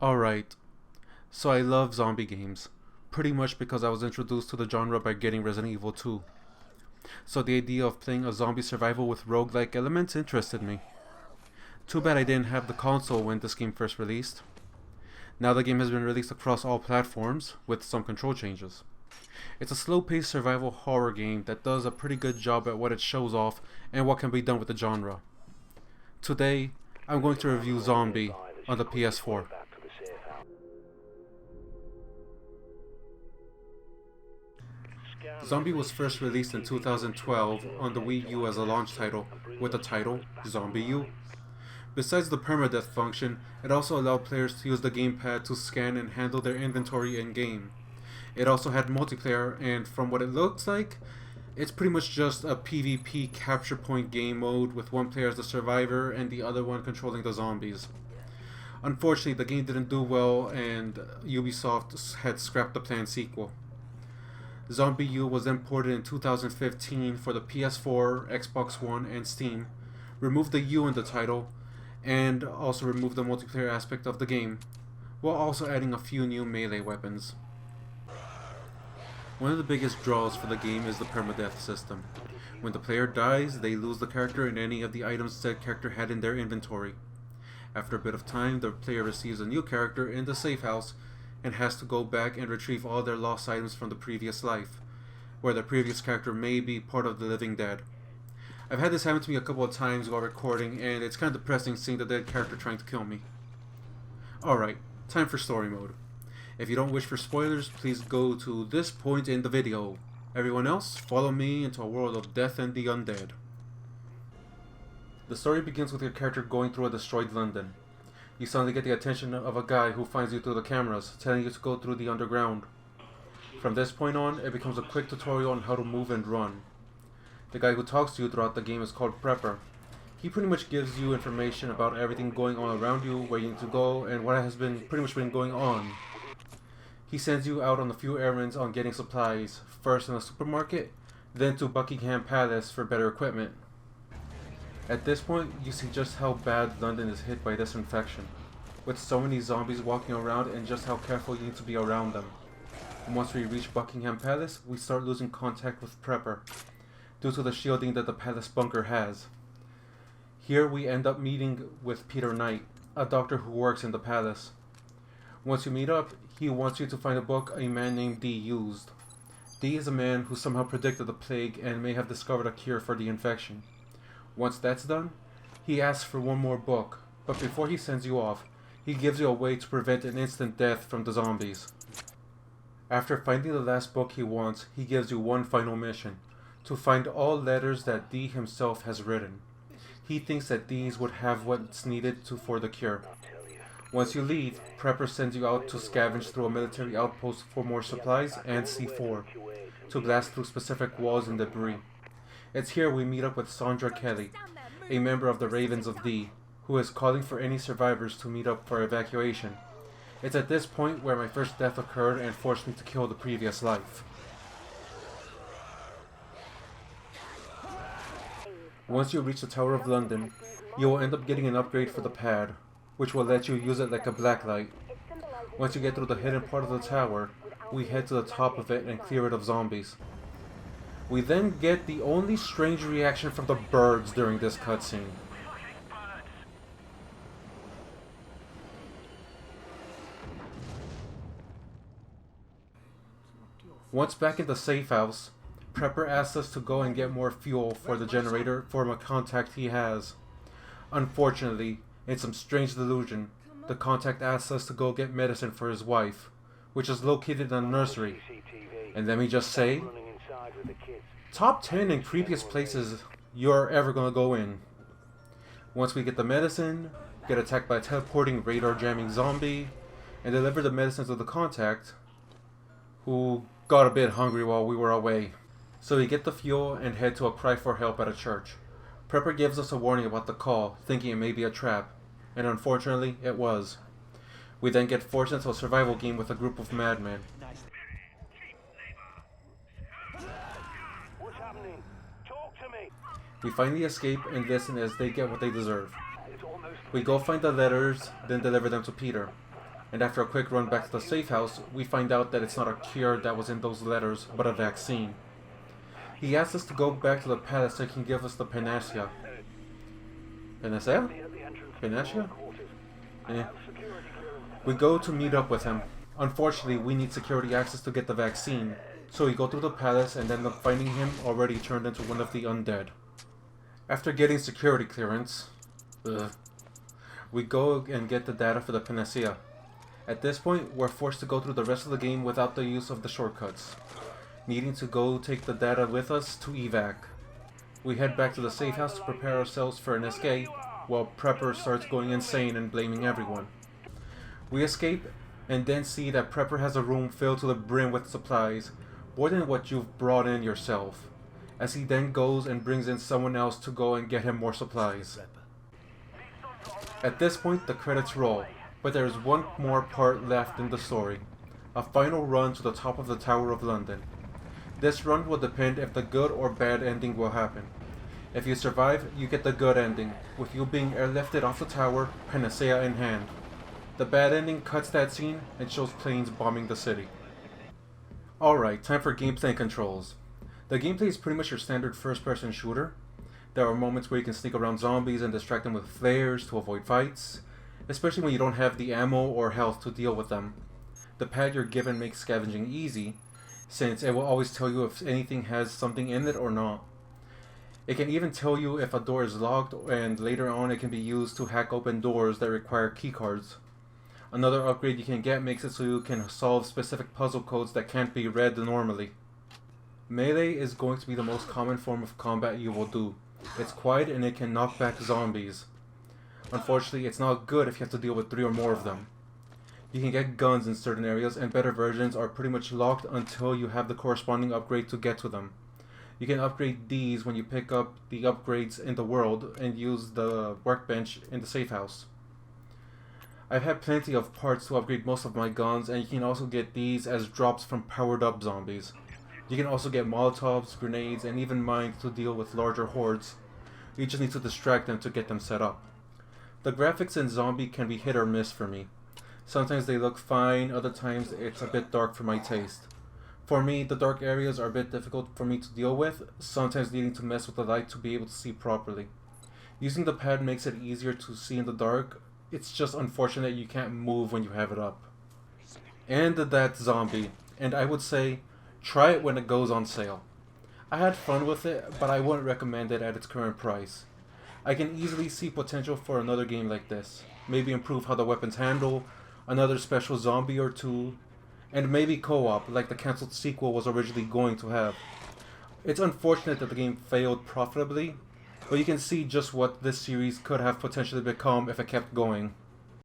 Alright, so I love zombie games, pretty much because I was introduced to the genre by getting Resident Evil 2. So the idea of playing a zombie survival with roguelike elements interested me. Too bad I didn't have the console when this game first released. Now the game has been released across all platforms, with some control changes. It's a slow-paced survival horror game that does a pretty good job at what it shows off and what can be done with the genre. Today, I'm going to review Zombi on the PS4. Zombi was first released in 2012 on the Wii U as a launch title, with the title Zombie U. Besides the Perma Death function, it also allowed players to use the gamepad to scan and handle their inventory in-game. It also had multiplayer, and from what it looks like, it's pretty much just a PvP capture point game mode with one player as the survivor and the other one controlling the zombies. Unfortunately, the game didn't do well and Ubisoft had scrapped the planned sequel. Zombie U was imported in 2015 for the PS4, Xbox One, and Steam, removed the U in the title, and also removed the multiplayer aspect of the game, while also adding a few new melee weapons. One of the biggest draws for the game is the Perma Death system. When the player dies, they lose the character and any of the items said character had in their inventory. After a bit of time, the player receives a new character in the safe house and has to go back and retrieve all their lost items from the previous life, where the previous character may be part of the living dead. I've had this happen to me a couple of times while recording, and it's kind of depressing seeing the dead character trying to kill me. Alright, time for story mode. If you don't wish for spoilers, please go to this point in the video. Everyone else, follow me into a world of death and the undead. The story begins with your character going through a destroyed London. You suddenly get the attention of a guy who finds you through the cameras, telling you to go through the underground. From this point on, it becomes a quick tutorial on how to move and run. The guy who talks to you throughout the game is called Prepper. He pretty much gives you information about everything going on around you, where you need to go, and what has pretty much been going on. He sends you out on a few errands on getting supplies, first in a supermarket, then to Buckingham Palace for better equipment. At this point, you see just how bad London is hit by this infection, with so many zombies walking around and just how careful you need to be around them. And once we reach Buckingham Palace, we start losing contact with Prepper, due to the shielding that the palace bunker has. Here we end up meeting with Peter Knight, a doctor who works in the palace. Once you meet up, he wants you to find a book a man named D used. D is a man who somehow predicted the plague and may have discovered a cure for the infection. Once that's done, he asks for one more book, but before he sends you off, he gives you a way to prevent an instant death from the zombies. After finding the last book he wants, he gives you one final mission, to find all letters that D himself has written. He thinks that these would have what's needed for the cure. Once you leave, Prepper sends you out to scavenge through a military outpost for more supplies and C4, to blast through specific walls and debris. It's here we meet up with Sandra Kelly, a member of the Ravens of D, who is calling for any survivors to meet up for evacuation. It's at this point where my first death occurred and forced me to kill the previous life. Once you reach the Tower of London, you will end up getting an upgrade for the pad, which will let you use it like a blacklight. Once you get through the hidden part of the tower, we head to the top of it and clear it of zombies. We then get the only strange reaction from the birds during this cutscene. Once back in the safe house, Prepper asks us to go and get more fuel for the generator from a contact he has. Unfortunately, in some strange delusion, the contact asks us to go get medicine for his wife, which is located in a nursery. And let me just say, top 10 in creepiest places you're ever gonna go in. Once we get the medicine, get attacked by a teleporting radar jamming zombie, and deliver the medicine to the contact, who got a bit hungry while we were away. So we get the fuel and head to a cry for help at a church. Prepper gives us a warning about the call, thinking it may be a trap, and unfortunately, it was. We then get forced into a survival game with a group of madmen. We finally escape and listen as they get what they deserve. We go find the letters, then deliver them to Peter. and after a quick run back to the safe house, we find out that it's not a cure that was in those letters, but a vaccine. He asks us to go back to the palace so he can give us the panacea. Panacea? Panacea? Yeah. We go to meet up with him. Unfortunately, we need security access to get the vaccine, so we go through the palace and end up finding him already turned into one of the undead. After getting security clearance, we go and get the data for the panacea. At this point, we're forced to go through the rest of the game without the use of the shortcuts, needing to go take the data with us to evac. We head back to the safe house to prepare ourselves for an escape, while Prepper starts going insane and blaming everyone. We escape, and then see that Prepper has a room filled to the brim with supplies, more than what you've brought in yourself, as he then goes and brings in someone else to go and get him more supplies. At this point, the credits roll, but there is one more part left in the story, a final run to the top of the Tower of London. This run will depend if the good or bad ending will happen. If you survive, you get the good ending, with you being airlifted off the tower, panacea in hand. The bad ending cuts that scene and shows planes bombing the city. Alright, time for gameplay and controls. The gameplay is pretty much your standard first-person shooter. There are moments where you can sneak around zombies and distract them with flares to avoid fights, especially when you don't have the ammo or health to deal with them. The pad you're given makes scavenging easy, since it will always tell you if anything has something in it or not. It can even tell you if a door is locked, and later on it can be used to hack open doors that require keycards. Another upgrade you can get makes it so you can solve specific puzzle codes that can't be read normally. Melee is going to be the most common form of combat you will do. It's quiet and it can knock back zombies. Unfortunately, it's not good if you have to deal with 3 or more of them. You can get guns in certain areas, and better versions are pretty much locked until you have the corresponding upgrade to get to them. You can upgrade these when you pick up the upgrades in the world and use the workbench in the safe house. I've had plenty of parts to upgrade most of my guns, and you can also get these as drops from powered up zombies. You can also get molotovs, grenades, and even mines to deal with larger hordes. You just need to distract them to get them set up. The graphics in Zombie can be hit or miss for me. Sometimes they look fine, other times it's a bit dark for my taste. For me, the dark areas are a bit difficult for me to deal with, sometimes needing to mess with the light to be able to see properly. Using the pad makes it easier to see in the dark. It's just unfortunate you can't move when you have it up. And that's Zombie, and I would say, try it when it goes on sale. I had fun with it, but I wouldn't recommend it at its current price. I can easily see potential for another game like this. Maybe improve how the weapons handle, another special zombie or two, and maybe co-op like the cancelled sequel was originally going to have. It's unfortunate that the game failed profitably, but you can see just what this series could have potentially become if it kept going.